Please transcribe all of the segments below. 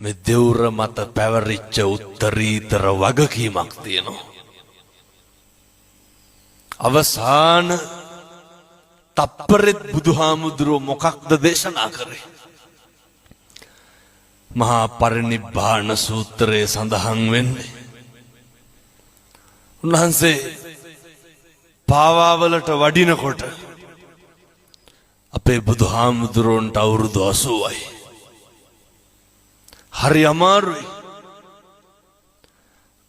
මේ දෙවුර මත පැවරිච්ච උත්තරීතර වගකීමක් තියෙනවා. අවසාන තප්පරෙත් බුදුහාමුදුරුව මොකක්ද දේශනා කරේ? මහා පරිනිබ්බාන සූත්‍රයේ සඳහන් වෙන්නේ උන්වහන්සේ පාවාවලට වඩිනකොට අපේ බුදුහාමුදුරුවන්ට අවුරුදු 80යි. හරි අමාරුයි.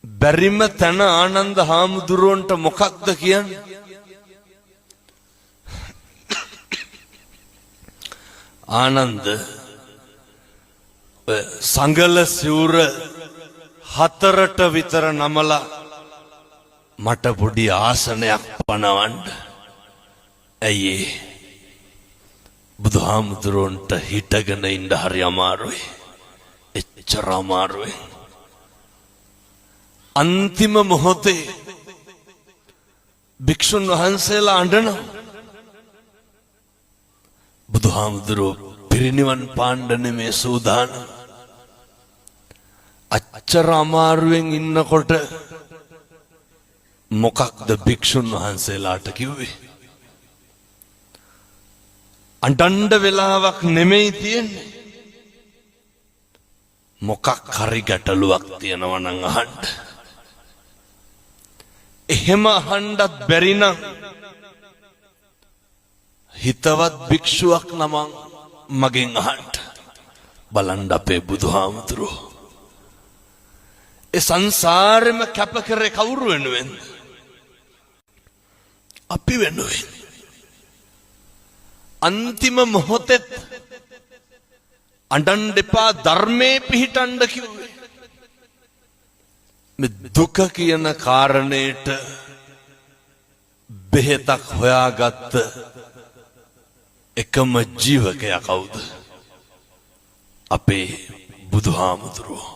බැරිම තැන ආනන්ද හාමුදුරුවන්ට මොකක්ද කියන්නේ? ආනන්ද සංගල සිවුර 4ට විතර නමලා මට පොඩි ආසනයක් පනවන්න. ඇයි බුදුහාමුදුරුවන්ට හිටගෙන ඉන්න හරි අමාරුයි. එච්චර අමාරුයි. අන්තිම මොහොතේ භික්ෂුන් වහන්සේලා අඬනවා. බුදුහාමුදුරුවෝ පිරිනිවන් පාන්න නෙමේ සූදානම්. අච්චර අමාරුවෙන් ඉන්නකොට මොකක්ද භික්ෂුන් වහන්සේලාට කිව්වේ? අඬන්න වෙලාවක් නෙමෙයි තියෙන්නේ. මොකක් හරි ගැටලුවක් තියෙනවා නම් අහන්න. එහෙම අහන්නත් බැරි නම් හිතවත් භික්ෂුවක් නම මගෙන් අහන්න. බලන්න අපේ බුදුහාමුදුරුවෝ ඒ සංසාරෙම කැප කරේ කවුරු වෙනුවෙන්ද? අපි වෙනුවෙන්. අන්තිම මොහොතෙත් අඬන්න එපා ධර්මයේ පිහිටන්න කිව්වේ. මේ දුක කියන කාරණේට බෙහෙතක් හොයාගත්ත එකම ජීවකයා කවුද? අපේ බුදුහාමුදුරුවෝ.